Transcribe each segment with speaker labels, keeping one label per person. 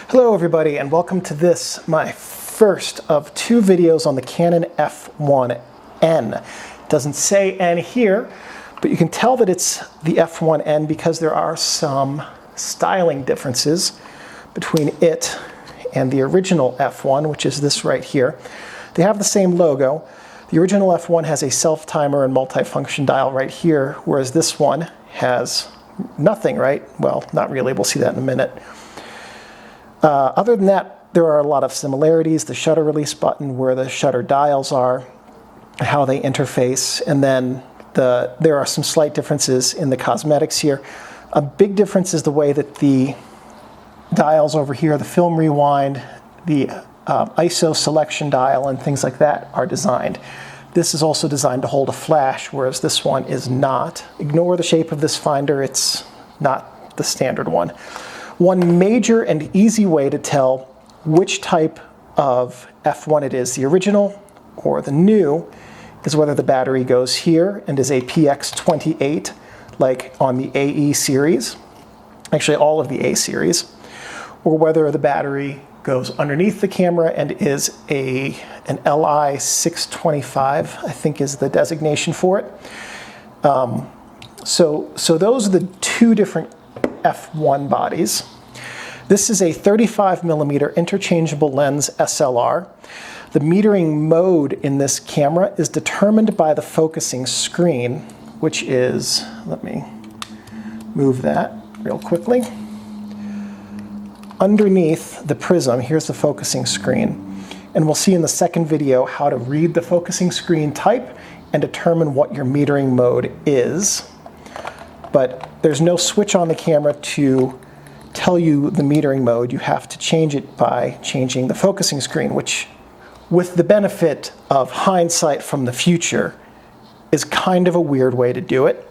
Speaker 1: Hello everybody, and welcome to this, my first of two videos on the Canon F-1N. It doesn't say N here, but you can tell that it's the F-1N because there are some styling differences between it and the original F-1, which is this right here. They have the same logo. The original F-1 has a self-timer and multifunction dial right here, whereas this one has nothing, right? Well, not really, we'll see that in a minute. Other than that, there are a lot of similarities. The shutter release button, where the shutter dials are, how they interface, and then there are some slight differences in the cosmetics here. A big difference is the way that the dials over here, the film rewind, the ISO selection dial, and things like that are designed. This is also designed to hold a flash, whereas this one is not. Ignore the shape of this finder, it's not the standard one. One major and easy way to tell which type of F1 it is, the original or the new, is whether the battery goes here and is a PX28, like on the AE series, actually all of the A series, or whether the battery goes underneath the camera and is an LI625, I think is the designation for it. So those are the two different F1 bodies. This is a 35mm interchangeable lens SLR. The metering mode in this camera is determined by the focusing screen, which is, let me move that real quickly. Underneath the prism, here's the focusing screen. And we'll see in the second video how to read the focusing screen type and determine what your metering mode is. But there's no switch on the camera to tell you the metering mode. You have to change it by changing the focusing screen, which, with the benefit of hindsight from the future, is kind of a weird way to do it.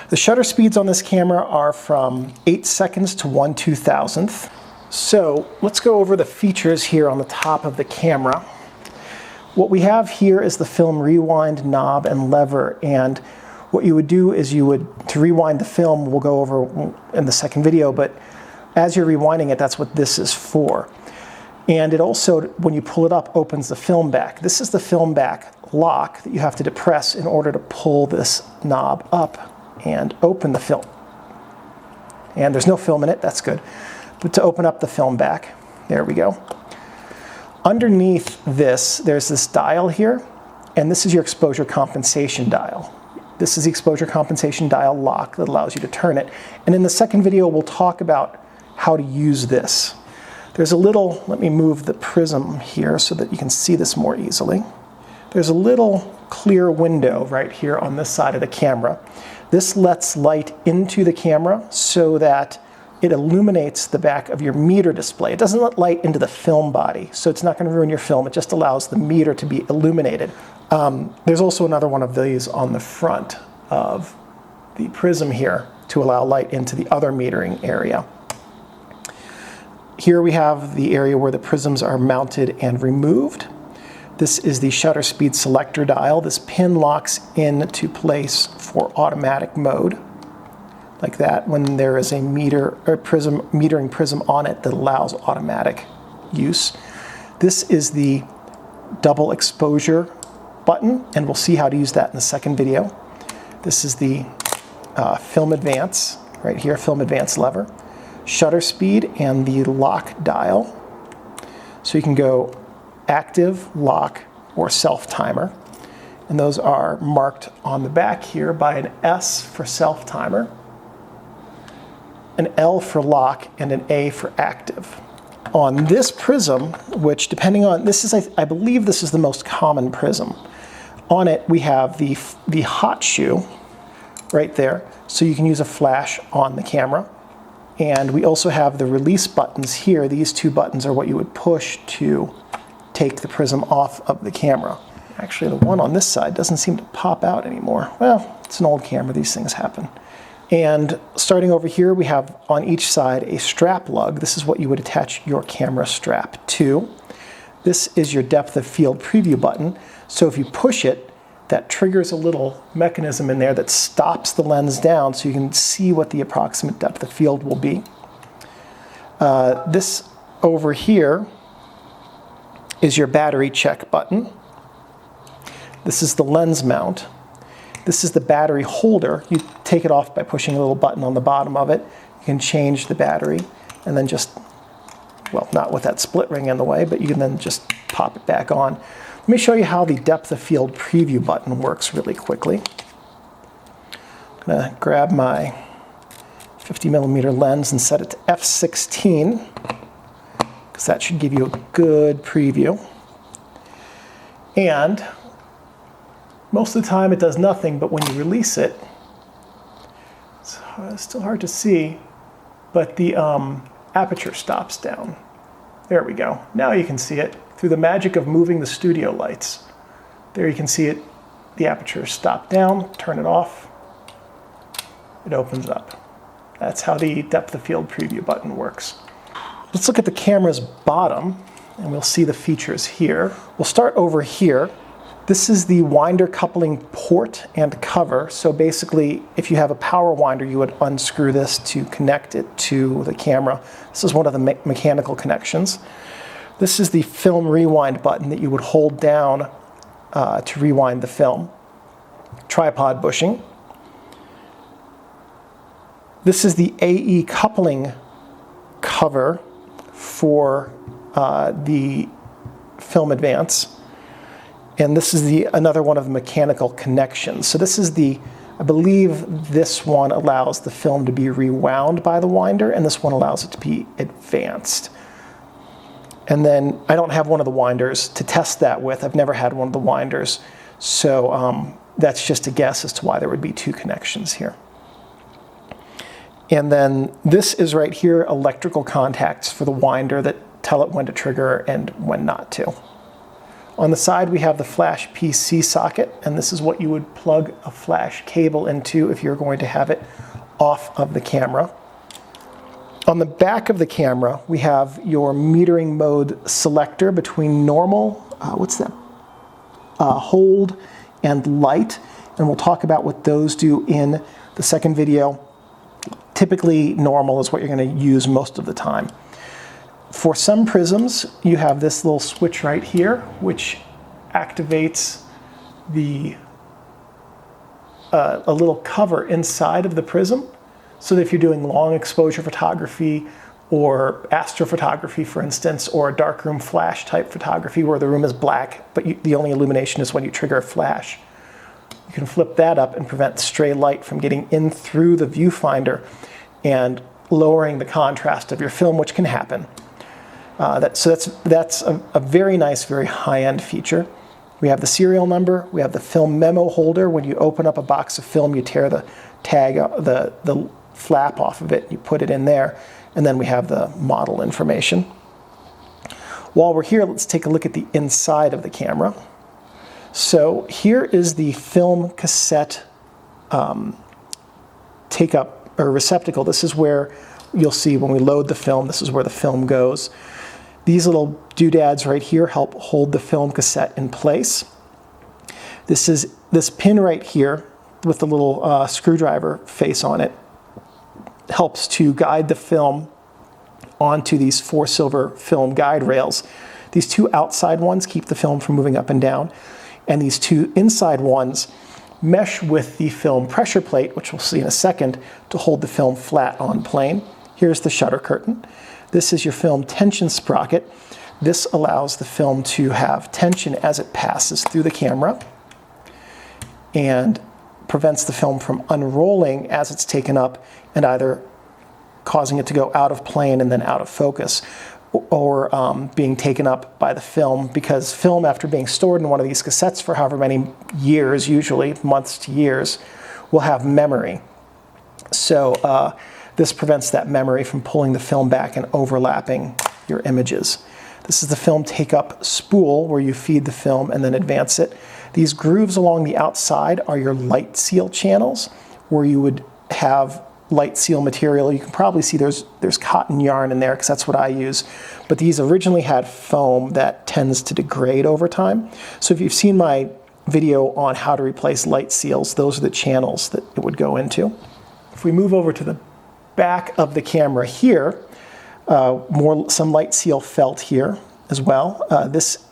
Speaker 1: The shutter speeds on this camera are from 8 seconds to 1/2000th. So let's go over the features here on the top of the camera. What we have here is the film rewind knob and lever, and what you would do is to rewind the film, we'll go over in the second video, but as you're rewinding it, that's what this is for. And it also, when you pull it up, opens the film back. This is the film back lock that you have to depress in order to pull this knob up and open the film. And there's no film in it, that's good. But to open up the film back, there we go. Underneath this, there's this dial here, and this is your exposure compensation dial. This is the exposure compensation dial lock that allows you to turn it. And in the second video, we'll talk about how to use this. There's a little, let me move the prism here so that you can see this more easily. There's a little clear window right here on this side of the camera. This lets light into the camera so that it illuminates the back of your meter display. It doesn't let light into the film body, so it's not going to ruin your film. It just allows the meter to be illuminated. There's also another one of these on the front of the prism here to allow light into the other metering area. Here we have the area where the prisms are mounted and removed. This is the shutter speed selector dial. This pin locks into place for automatic mode, like that, when there is a metering prism on it that allows automatic use. This is the double exposure button, and we'll see how to use that in the second video. This is the film advance, right here, film advance lever, shutter speed, and the lock dial. So you can go active, lock, or self-timer. And those are marked on the back here by an S for self-timer, an L for lock, and an A for active. On this prism, which depending on, this is, I believe this is the most common prism. On it we have the hot shoe right there, so you can use a flash on the camera. And we also have the release buttons here. These two buttons are what you would push to take the prism off of the camera. Actually, the one on this side doesn't seem to pop out anymore. Well, it's an old camera, these things happen. And starting over here, we have on each side a strap lug. This is what you would attach your camera strap to. This is your depth of field preview button. So if you push it, that triggers a little mechanism in there that stops the lens down so you can see what the approximate depth of field will be. This over here is your battery check button. This is the lens mount. This is the battery holder. You take it off by pushing a little button on the bottom of it. You can change the battery and then just, well, not with that split ring in the way, but you can then just pop it back on. Let me show you how the depth of field preview button works really quickly. I'm going to grab my 50mm lens and set it to f/16, because that should give you a good preview. And most of the time it does nothing, but when you release it, it's still hard to see, but the aperture stops down. There we go. Now you can see it through the magic of moving the studio lights. There you can see it, the aperture stopped down, turn it off, it opens up. That's how the depth of field preview button works. Let's look at the camera's bottom and we'll see the features here. We'll start over here. This is the winder coupling port and cover. So basically, if you have a power winder, you would unscrew this to connect it to the camera. This is one of the mechanical connections. This is the film rewind button that you would hold down to rewind the film. Tripod bushing. This is the AE coupling cover for the film advance. And this is another one of the mechanical connections. So this is I believe this one allows the film to be rewound by the winder, and this one allows it to be advanced. And then I don't have one of the winders to test that with. I've never had one of the winders. So that's just a guess as to why there would be two connections here. And then this is right here, electrical contacts for the winder that tell it when to trigger and when not to. On the side, we have the flash PC socket, and this is what you would plug a flash cable into if you're going to have it off of the camera. On the back of the camera, we have your metering mode selector between normal, hold, and light, and we'll talk about what those do in the second video. Typically, normal is what you're going to use most of the time. For some prisms, you have this little switch right here, which activates a little cover inside of the prism, so that if you're doing long exposure photography or astrophotography, for instance, or darkroom flash type photography where the room is black, but the only illumination is when you trigger a flash, you can flip that up and prevent stray light from getting in through the viewfinder and lowering the contrast of your film, which can happen. So that's a very nice, very high-end feature. We have the serial number. We have the film memo holder. When you open up a box of film, you tear the tag, the flap off of it. You put it in there, and then we have the model information. While we're here, let's take a look at the inside of the camera. So here is the film cassette take-up or receptacle. This is where you'll see when we load the film, this is where the film goes. These little doodads right here help hold the film cassette in place. This pin right here with the little screwdriver face on it helps to guide the film onto these 4 silver film guide rails. These 2 outside ones keep the film from moving up and down, and these 2 inside ones mesh with the film pressure plate, which we'll see in a second, to hold the film flat on plane. Here's the shutter curtain. This is your film tension sprocket. This allows the film to have tension as it passes through the camera and prevents the film from unrolling as it's taken up and either causing it to go out of plane and then out of focus, or being taken up by the film, because film, after being stored in one of these cassettes for however many years, usually months to years, will have memory. So this prevents that memory from pulling the film back and overlapping your images. This is the film take-up spool, where you feed the film and then advance it. These grooves along the outside are your light seal channels, where you would have light seal material. You can probably see there's cotton yarn in there, because that's what I use. But these originally had foam that tends to degrade over time. So if you've seen my video on how to replace light seals, those are the channels that it would go into. If we move over to the back of the camera here, some light seal felt here as well.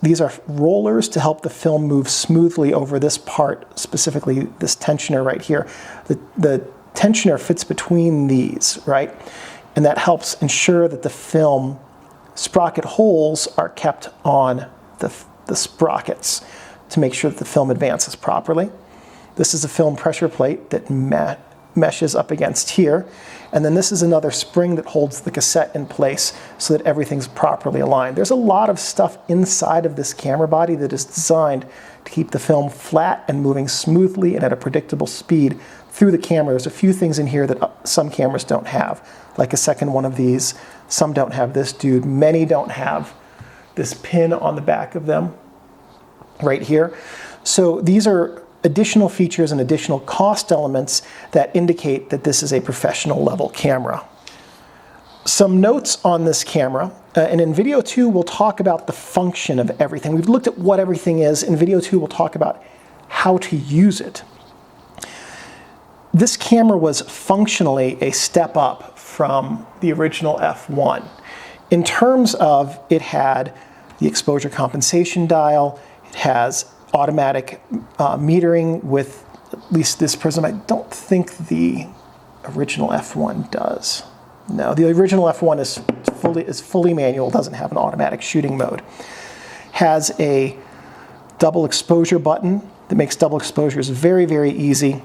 Speaker 1: These are rollers to help the film move smoothly over this part, specifically this tensioner right here. The tensioner fits between these, right? And that helps ensure that the film sprocket holes are kept on the sprockets to make sure that the film advances properly. This is a film pressure plate that meshes up against here. And then this is another spring that holds the cassette in place so that everything's properly aligned. There's a lot of stuff inside of this camera body that is designed to keep the film flat and moving smoothly and at a predictable speed through the camera. There's a few things in here that some cameras don't have, like a second one of these. Some don't have this dude. Many don't have this pin on the back of them right here. So these are additional features and additional cost elements that indicate that this is a professional level camera. Some notes on this camera, and in video 2 we'll talk about the function of everything. We've looked at what everything is. In video 2 we'll talk about how to use it. This camera was functionally a step up from the original F-1. In terms of, it had the exposure compensation dial, it has automatic metering with at least this prism. I don't think the original F-1 does. No, the original F-1 is fully manual, doesn't have an automatic shooting mode. Has a double exposure button that makes double exposures very, very easy.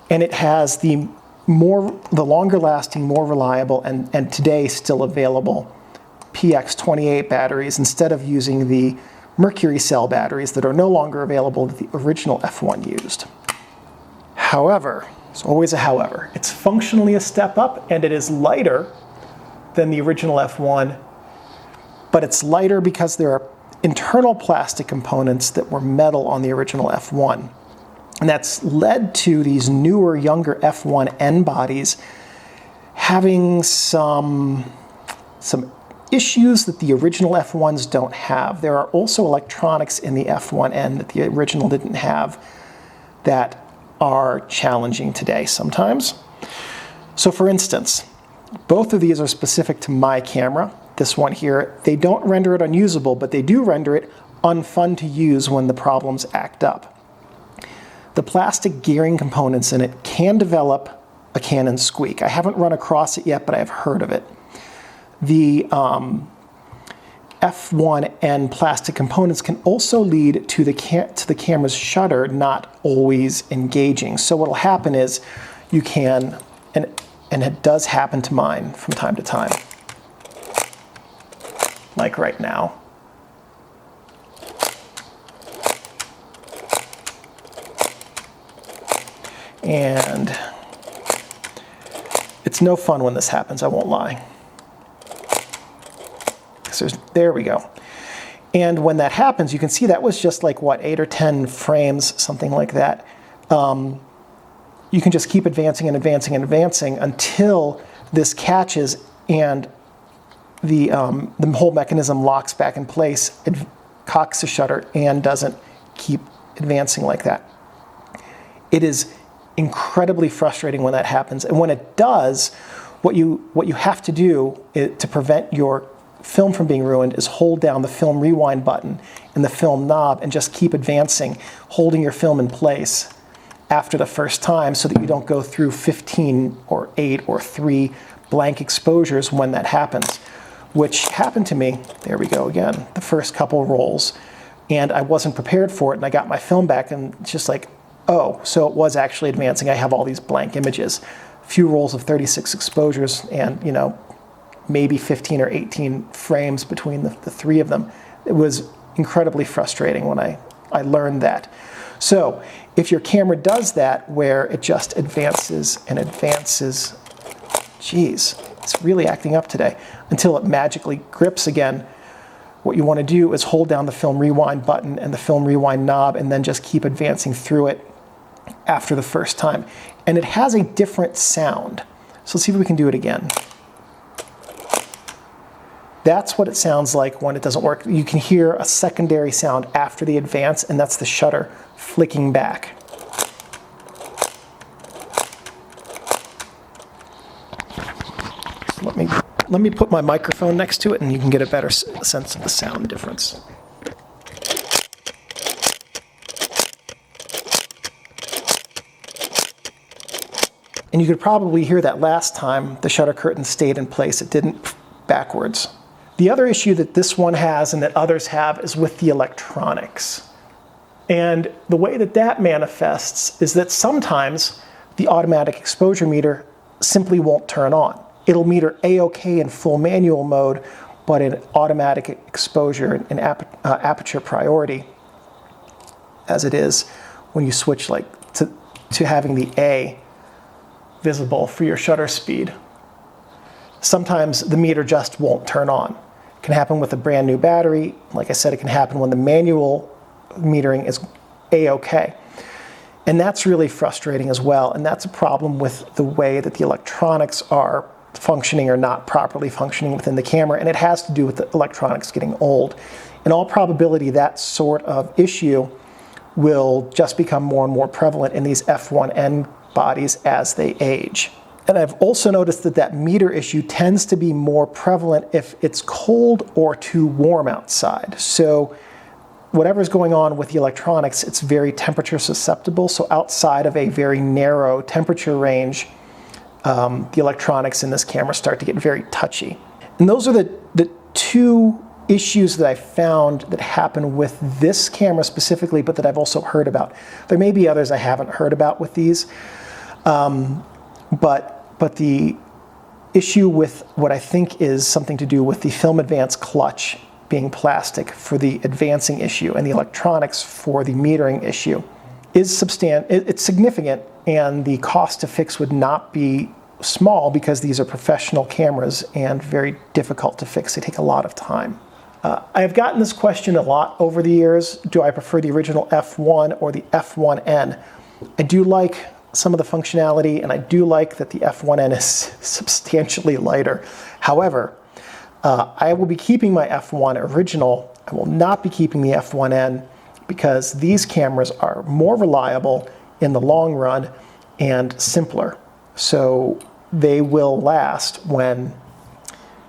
Speaker 1: And it has the longer lasting, more reliable, and today still available PX28 batteries instead of using the mercury cell batteries that are no longer available that the original F-1 used. However, there's always a however, it's functionally a step up and it is lighter than the original F-1, but it's lighter because there are internal plastic components that were metal on the original F-1. And that's led to these newer, younger F-1N bodies having some issues that the original F-1s don't have. There are also electronics in the F-1N that the original didn't have that are challenging today sometimes. So for instance, both of these are specific to my camera. This one here, they don't render it unusable, but they do render it unfun to use when the problems act up. The plastic gearing components in it can develop a Canon squeak. I haven't run across it yet, but I've heard of it. The F-1N plastic components can also lead to the camera's shutter not always engaging. So what will happen is you can, and it does happen to mine from time to time, like right now. And it's no fun when this happens, I won't lie. There we go. And when that happens, you can see that was just like, what, 8 or 10 frames, something like that. You can just keep advancing and advancing and advancing until this catches and the whole mechanism locks back in place, it cocks the shutter, and doesn't keep advancing like that. It is incredibly frustrating when that happens. And when it does, what you have to do to prevent your film from being ruined is hold down the film rewind button and the film knob and just keep advancing, holding your film in place after the first time so that you don't go through 15 or 8 or 3 blank exposures when that happens, which happened to me, there we go again, the first couple rolls, and I wasn't prepared for it, and I got my film back and it's just like, oh, so it was actually advancing. I have all these blank images, a few rolls of 36 exposures, and maybe 15 or 18 frames between the 3 of them. It was incredibly frustrating when I learned that. So if your camera does that, where it just advances and advances, geez, it's really acting up today, until it magically grips again, what you want to do is hold down the film rewind button and the film rewind knob and then just keep advancing through it after the first time. And it has a different sound. So let's see if we can do it again. That's what it sounds like when it doesn't work. You can hear a secondary sound after the advance, and that's the shutter flicking back. So let me Let me put my microphone next to it and you can get a better sense of the sound difference. And you could probably hear that last time the shutter curtain stayed in place. It didn't backwards. The other issue that this one has and that others have is with the electronics. And the way that that manifests is that sometimes the automatic exposure meter simply won't turn on. It'll meter A-OK in full manual mode, but in automatic exposure and aperture priority, as it is when you switch to having the A visible for your shutter speed. Sometimes the meter just won't turn on. It can happen with a brand new battery. Like I said, it can happen when the manual metering is A-OK. And that's really frustrating as well. And that's a problem with the way that the electronics are functioning or not properly functioning within the camera. And it has to do with the electronics getting old. In all probability, that sort of issue will just become more and more prevalent in these F-1N bodies as they age. And I've also noticed that that meter issue tends to be more prevalent if it's cold or too warm outside. So whatever's going on with the electronics, it's very temperature susceptible. So outside of a very narrow temperature range, the electronics in this camera start to get very touchy. And those are the two issues that I found that happen with this camera specifically, but that I've also heard about. There may be others I haven't heard about with these. But the issue with what I think is something to do with the film advance clutch being plastic for the advancing issue and the electronics for the metering issue is it's significant, and the cost to fix would not be small because these are professional cameras and very difficult to fix. They take a lot of time. I have gotten this question a lot over the years. Do I prefer the original F1 or the F-1N? I do like some of the functionality, and I do like that the F-1N is substantially lighter. However, I will be keeping my F1 original. I will not be keeping the F-1N because these cameras are more reliable in the long run and simpler. So they will last when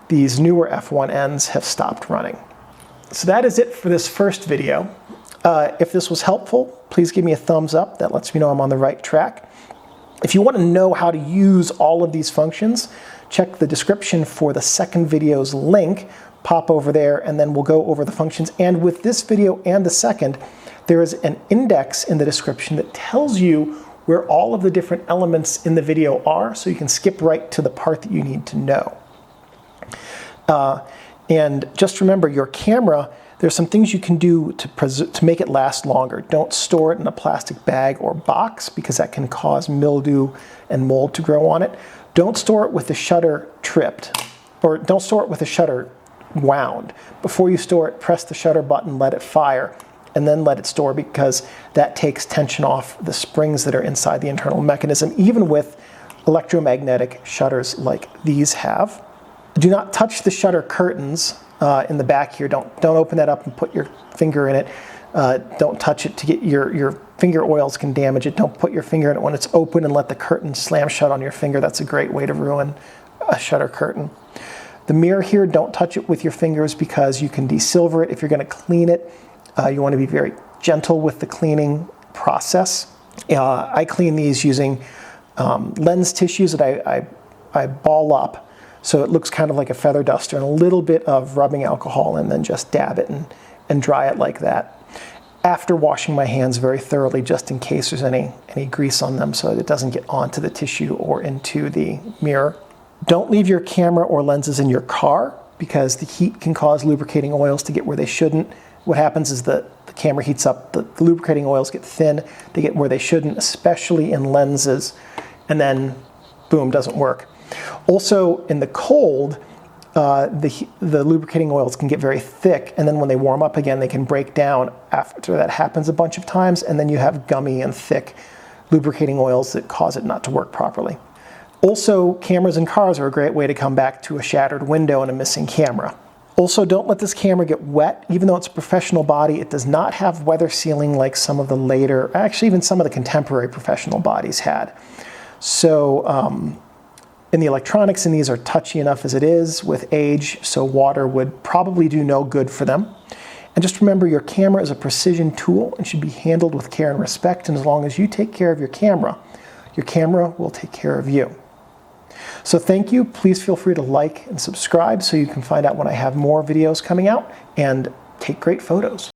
Speaker 1: these newer F-1Ns have stopped running. So that is it for this first video. If this was helpful, please give me a thumbs up. That lets me know I'm on the right track. If you want to know how to use all of these functions, check the description for the second video's link. Pop over there and then we'll go over the functions. And with this video and the second, there is an index in the description that tells you where all of the different elements in the video are, so you can skip right to the part that you need to know. And just remember, your camera, there's some things you can do to make it last longer. Don't store it in a plastic bag or box because that can cause mildew and mold to grow on it. Don't store it with the shutter tripped, or don't store it with the shutter wound. Before you store it, press the shutter button, let it fire, and then let it store, because that takes tension off the springs that are inside the internal mechanism, even with electromagnetic shutters like these have. Do not touch the shutter curtains in the back here. Don't open that up and put your finger in it. Don't touch it to get your finger oils can damage it. Don't put your finger in it when it's open and let the curtain slam shut on your finger. That's a great way to ruin a shutter curtain. The mirror here, don't touch it with your fingers because you can desilver it. If you're going to clean it, you want to be very gentle with the cleaning process. I clean these using lens tissues that I ball up so it looks kind of like a feather duster, and a little bit of rubbing alcohol, and then just dab it and dry it like that. After washing my hands very thoroughly, just in case there's any grease on them so that it doesn't get onto the tissue or into the mirror. Don't leave your camera or lenses in your car because the heat can cause lubricating oils to get where they shouldn't. What happens is the camera heats up, the lubricating oils get thin, they get where they shouldn't, especially in lenses, and then boom, doesn't work. Also, in the cold, the lubricating oils can get very thick, and then when they warm up again, they can break down after that happens a bunch of times, and then you have gummy and thick lubricating oils that cause it not to work properly. Also, cameras in cars are a great way to come back to a shattered window and a missing camera. Also, don't let this camera get wet. Even though it's a professional body, it does not have weather sealing like some of the later, actually even some of the contemporary professional bodies had. So And the electronics in these are touchy enough as it is with age, so water would probably do no good for them. And just remember, your camera is a precision tool and should be handled with care and respect, and as long as you take care of your camera will take care of you. So thank you. Please feel free to like and subscribe so you can find out when I have more videos coming out, and take great photos.